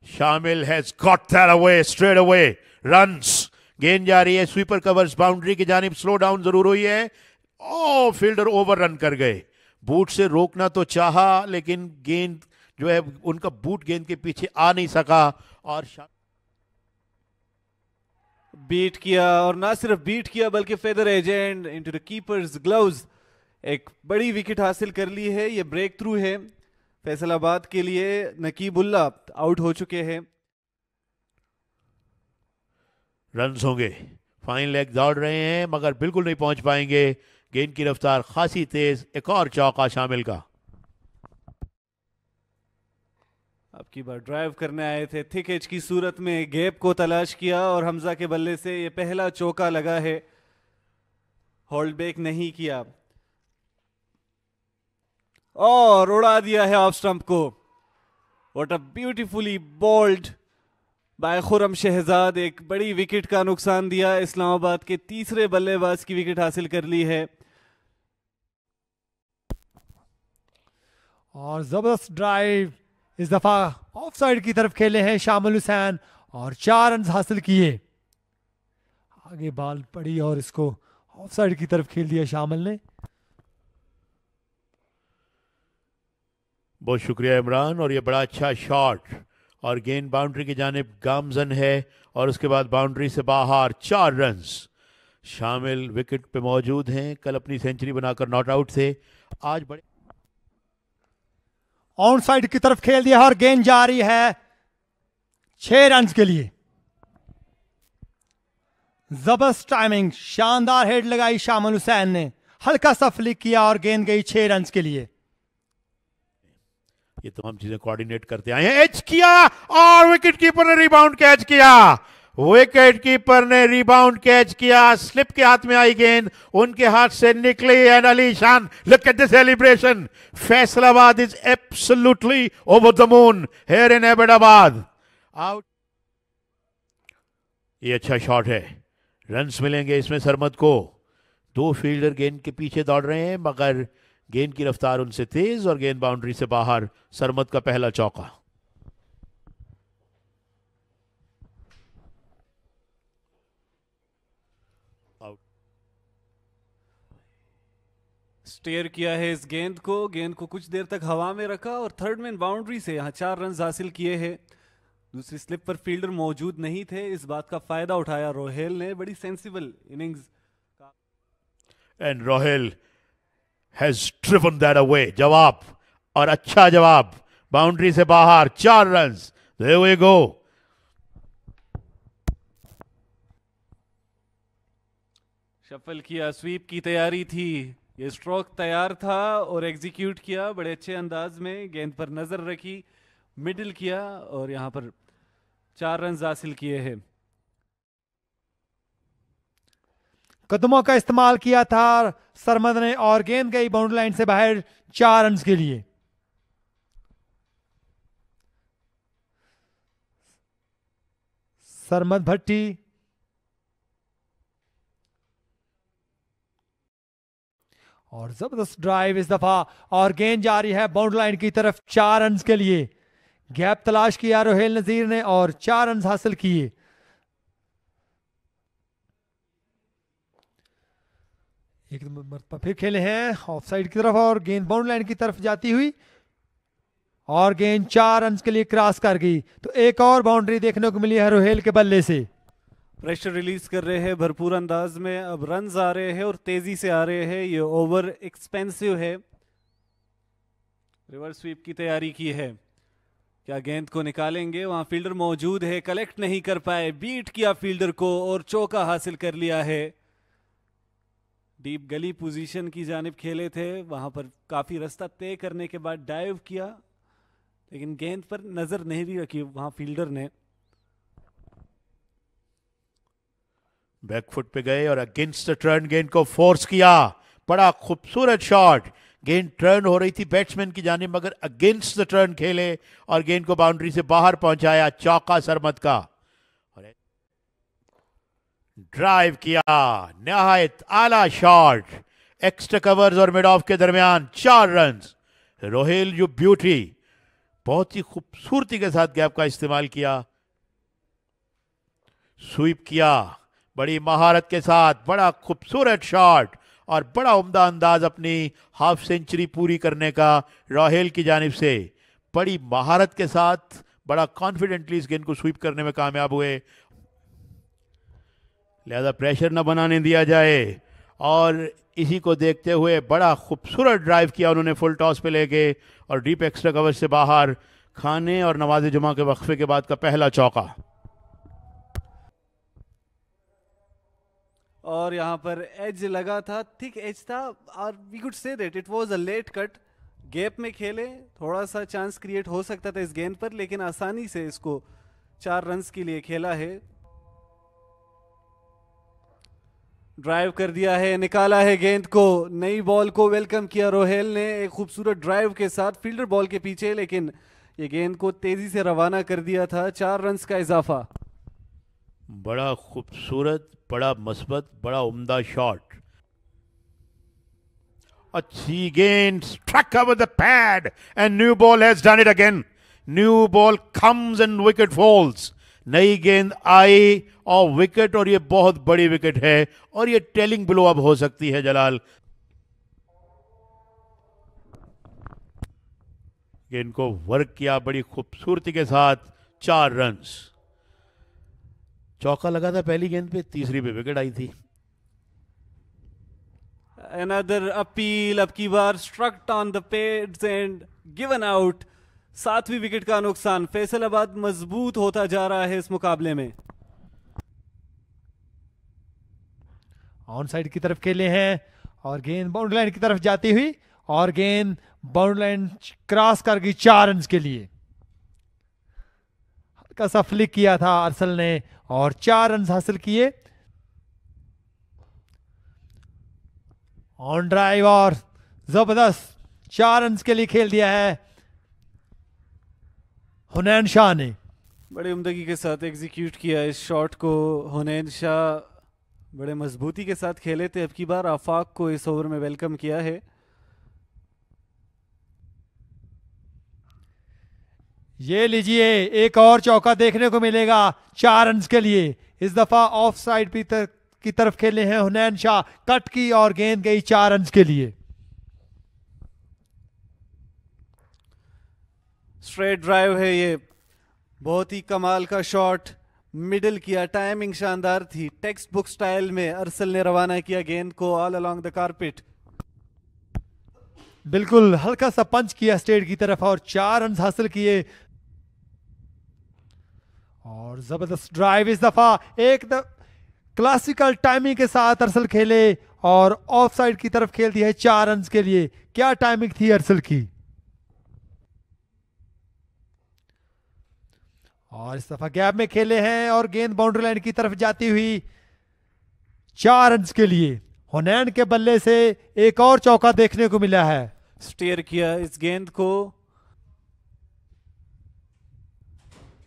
शामिल has got that away straight away runs. गेंद जा रही है स्वीपर कवर्स बाउंड्री की जानिब, स्लो डाउन जरूर हुई है। ओ फील्डर ओवर रन कर गए। बूट से रोकना तो चाहा लेकिन गेंद जो है उनका बूट गेंद के पीछे आ नहीं सका और बीट किया, और ना सिर्फ बीट किया बल्कि feather agent into the keepers gloves, एक बड़ी विकेट हासिल कर ली है। ये ब्रेक थ्रू है फैसलाबाद के लिए। नकीबुल्ला आउट हो चुके हैं। रन्स होंगे, फाइन लेग दौड़ रहे हैं मगर बिल्कुल नहीं पहुंच पाएंगे। गेंद की रफ्तार खासी तेज, एक और चौका शामिल का। अब की बार ड्राइव करने आए थे, थिक एज की सूरत में गैप को तलाश किया और हमजा के बल्ले से ये पहला चौका लगा है। होल्ड बैक नहीं किया और उड़ा दिया है ऑफ स्टंप को। What a beautifully bowled by Khurram Shahzad. एक बड़ी विकेट का नुकसान दिया। इस्लामाबाद के तीसरे बल्लेबाज की विकेट हासिल कर ली है। और जबरदस्त ड्राइव इस दफा ऑफ साइड की तरफ खेले हैं शामिल हुसैन और 4 रन हासिल किए। आगे बॉल पड़ी और इसको ऑफ साइड की तरफ खेल दिया शामिल ने। बहुत शुक्रिया इमरान। और ये बड़ा अच्छा शॉट और गेंद बाउंड्री की जानिब गामजन है और उसके बाद बाउंड्री से बाहर 4 रन्स। शामिल विकेट पे मौजूद हैं, कल अपनी सेंचुरी बनाकर नॉट आउट थे। आज बड़े ऑन साइड की तरफ खेल दिया और गेंद जा रही है 6 रन के लिए। जबरदस्त टाइमिंग, शानदार हेड लगाई शामिल हुसैन ने, हल्का सा फ्लिक किया और गेंद गई 6 रन के लिए। ये तमाम चीजें कोऑर्डिनेट करते आए हैं। एच किया और विकेट कीपर ने रिबाउंड कैच किया। विकेट कीपर ने रिबाउंड कैच किया। स्लिप के हाथ में आई गेंद, उनके हाथ से निकली एंड अली शान, look at the celebration. Faisalabad is absolutely over the moon here in Abbottabad. Out. ये अच्छा शॉट है, रन्स मिलेंगे इसमें सरमद को। 2 फील्डर गेंद के पीछे दौड़ रहे हैं मगर गेंद की रफ्तार उनसे तेज और गेंद बाउंड्री से बाहर। सरमद का पहला चौका। स्टेयर किया है इस गेंद को कुछ देर तक हवा में रखा और थर्ड मैन बाउंड्री से यहाँ 4 रन हासिल किए हैं। दूसरी स्लिप पर फील्डर मौजूद नहीं थे, इस बात का फायदा उठाया रोहेल ने। बड़ी sensible innings and Rohail has driven that away. जवाब और अच्छा जवाब, बाउंड्री से बाहर 4 run. There we go. Shuffle किया, स्वीप की तैयारी थी, ये स्ट्रोक तैयार था और एग्जीक्यूट किया बड़े अच्छे अंदाज में। गेंद पर नजर रखी, मिडिल किया और यहां पर 4 रन हासिल किए हैं। कदमों का इस्तेमाल किया था सरमद ने और गेंद गई बाउंड्री लाइन से बाहर 4 रन के लिए। सरमद भट्टी और जबरदस्त ड्राइव इस दफा और गेंद जा रही है बाउंड्री लाइन की तरफ 4 रन के लिए। गैप तलाश किया रोहेल नजीर ने और 4 रन हासिल किए। एक मरतबा फिर खेले हैं ऑफ साइड की तरफ और गेंद बाउंड्री लाइन की तरफ जाती हुई और गेंद 4 रन के लिए क्रॉस कर गई। तो एक और बाउंड्री देखने को मिली है रोहेल के बल्ले से। प्रेशर रिलीज कर रहे हैं भरपूर अंदाज में। अब रन्स आ रहे हैं और तेजी से आ रहे हैं। ये ओवर एक्सपेंसिव है। रिवर्स स्वीप की तैयारी की है, क्या गेंद को निकालेंगे? वहां फील्डर मौजूद है, कलेक्ट नहीं कर पाए, बीट किया फील्डर को और चौका हासिल कर लिया है। डीप गली पोजीशन की जानिब खेले थे, वहां पर काफी रास्ता तय करने के बाद डाइव किया लेकिन गेंद पर नजर नहीं रखी वहां फील्डर ने। बैकफुट पे गए और अगेंस्ट द टर्न गेंद को फोर्स किया। बड़ा खूबसूरत शॉट। गेंद टर्न हो रही थी बैट्समैन की जानिब मगर अगेंस्ट द टर्न खेले और गेंद को बाउंड्री से बाहर पहुंचाया। चौका सरमद का। ड्राइव किया, निहायत आला शॉट, एक्स्ट्रा कवर्स और मिड ऑफ के दरमियान 4 रन। रोहेल यू ब्यूटी, बहुत ही खूबसूरती के साथ गैप का इस्तेमाल किया, स्वीप किया बड़ी महारत के साथ, बड़ा खूबसूरत शॉट और बड़ा उम्दा अंदाज अपनी हाफ सेंचुरी पूरी करने का रोहेल की जानिब से। बड़ी महारत के साथ बड़ा कॉन्फिडेंटली इस गेंद को स्वीप करने में कामयाब हुए, लिहाजा प्रेशर न बनाने दिया जाए। और इसी को देखते हुए बड़ा खूबसूरत ड्राइव किया उन्होंने फुल टॉस पे लेके और डीप एक्स्ट्रा कवर से बाहर। खाने और नमाज जुमा के वक्फे के बाद का पहला चौका। और यहाँ पर एज लगा था, थिक एज था, और we could say that it was a late cut. Gap में खेले, थोड़ा सा चांस क्रिएट हो सकता था इस गेंद पर, लेकिन आसानी से इसको 4 रन्स के लिए खेला है। ड्राइव कर दिया है, निकाला है गेंद को, नई बॉल को वेलकम किया रोहेल ने एक खूबसूरत ड्राइव के साथ फील्डर बॉल के पीछे, लेकिन ये गेंद को तेजी से रवाना कर दिया था। 4 रन्स का इजाफा। बड़ा खूबसूरत, बड़ा मस्बत, बड़ा उम्दा शॉट। अच्छी गेंद, struck over the pad and new ball has done it again. New ball comes and wicket falls. नई गेंद आई और विकेट, और ये बहुत बड़ी विकेट है और ये टेलिंग ब्लो अब हो सकती है जलाल। गेंद को वर्क किया बड़ी खूबसूरती के साथ, 4 रन्स। चौका लगा था पहली गेंद पे, तीसरी पे विकेट आई थी। Another appeal, अब की बार struck on the pads and given out। 7वीं विकेट का नुकसान। फैसलाबाद मजबूत होता जा रहा है इस मुकाबले में। ऑन साइड की तरफ खेले हैं और गेंद बाउंड्री लाइन की तरफ जाती हुई, और गेंद बाउंड्री लाइन क्रॉस कर गई 4 रन्स के लिए। हल्का सा फ्लिक किया था अरसल ने और 4 रन्स हासिल किए। ऑन ड्राइव और जबरदस्त 4 रन्स के लिए खेल दिया है हुनैन शाह ने। बड़े उम्दगी के साथ एग्जीक्यूट किया इस शॉट को हुनैन शाह, बड़े मजबूती के साथ खेले थे। अब की बार आफाक को इस ओवर में वेलकम किया है। ये लीजिए, एक और चौका देखने को मिलेगा 4 रन्स के लिए। इस दफा ऑफ साइड की तरफ खेले हैं हुनैन शाह, कट की और गेंद गई 4 रन्स के लिए। स्ट्रेट ड्राइव है ये, बहुत ही कमाल का शॉट, मिडिल किया, टाइमिंग शानदार थी। टेक्स्ट बुक स्टाइल में अरसल ने रवाना किया गेंद को ऑल अलोंग द कारपेट। बिल्कुल हल्का सा पंच किया स्टेट की तरफ और 4 रन्स हासिल किए। और जबरदस्त ड्राइव इस दफा एक क्लासिकल टाइमिंग के साथ अरसल खेले और ऑफ साइड की तरफ खेल दी है 4 रन्स के लिए। क्या टाइमिंग थी अरसल की। और इस दफा गैप में खेले हैं और गेंद बाउंड्री लाइन की तरफ जाती हुई 4 रन्स के लिए। हुनैन के बल्ले से एक और चौका देखने को मिला है। स्टेयर किया इस गेंद को,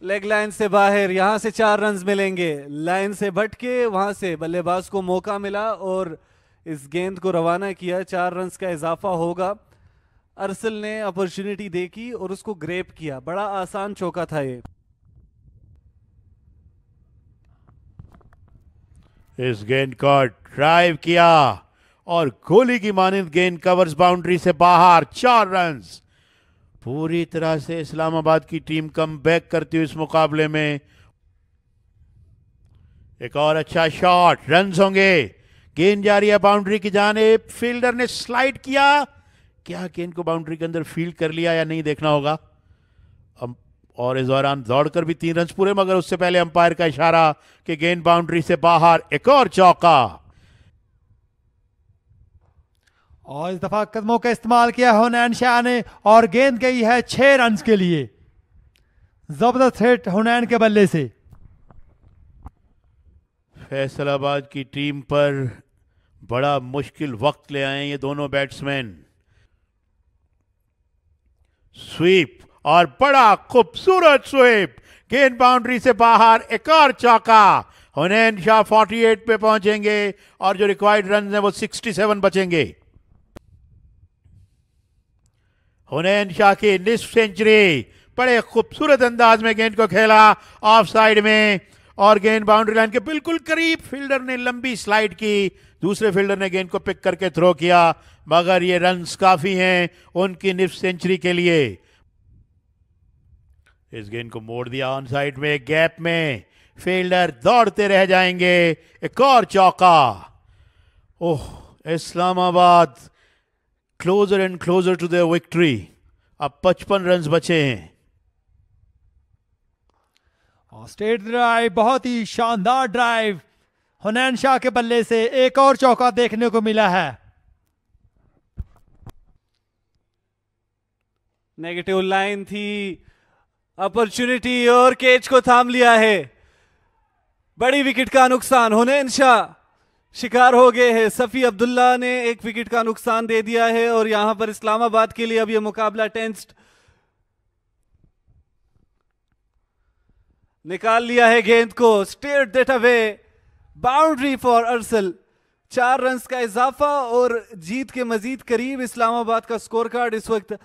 लेग लाइन से बाहर, यहां से 4 रन्स मिलेंगे। लाइन से भटके, वहां से बल्लेबाज को मौका मिला और इस गेंद को रवाना किया। 4 रन्स का इजाफा होगा। अरसल ने अपॉर्चुनिटी देखी और उसको ग्रेप किया। बड़ा आसान चौका था ये। इस गेंद को ड्राइव किया और गोली की मानिंद गेंद कवर्स बाउंड्री से बाहर, 4 रन्स। पूरी तरह से इस्लामाबाद की टीम कम बैक करती हुई इस मुकाबले में। एक और अच्छा शॉट, रन्स होंगे। गेंद जा रही है बाउंड्री की जानिब, फील्डर ने स्लाइड किया। क्या गेंद को बाउंड्री के अंदर फील्ड कर लिया या नहीं देखना होगा। और इस दौरान दौड़कर भी 3 रन्स पूरे, मगर उससे पहले अंपायर का इशारा कि गेंद बाउंड्री से बाहर। एक और चौका। और इस दफा कदमों का इस्तेमाल किया हुनैन शाह ने और गेंद गई है 6 रन्स के लिए। जबरदस्त हिट हुनैन के बल्ले से। फैसलाबाद की टीम पर बड़ा मुश्किल वक्त ले आए ये दोनों बैट्समैन। स्वीप और बड़ा खूबसूरत स्वीप, गेंद बाउंड्री से बाहर। एक और चौका। हुनैन शाह 48 पे पहुंचेंगे और जो रिक्वायर्ड रन है वो 67 बचेंगे। हुनैन शाह की निस्फ सेंचुरी बड़े खूबसूरत अंदाज में गेंद को खेला ऑफ साइड में, और गेंद बाउंड्री लाइन के बिल्कुल करीब। फील्डर ने लंबी स्लाइड की, दूसरे फील्डर ने गेंद को पिक करके थ्रो किया, मगर ये रन्स काफी हैं उनकी निफ्ट सेंचुरी के लिए। इस गेंद को मोड़ दिया ऑन साइड में, गैप में फील्डर दौड़ते रह जाएंगे। एक और चौका। Oh, Islamabad closer and closer to their victory. अब 55 रन्स बचे हैं। स्ट्रेट ड्राइव, बहुत ही शानदार ड्राइव हुनैन शाह के बल्ले से। एक और चौका देखने को मिला है। नेगेटिव लाइन थी, अपॉर्चुनिटी, और कैच को थाम लिया है। बड़ी विकेट का नुकसान, हुनैन शाह शिकार हो गए हैं। सफी अब्दुल्ला ने एक विकेट का नुकसान दे दिया है और यहां पर इस्लामाबाद के लिए अब यह मुकाबला टेंस्ड। निकाल लिया है गेंद को, steered that away, boundary for Arsal. 4 runs का इजाफा और जीत के मजीद करीब इस्लामाबाद का स्कोर कार्ड इस वक्त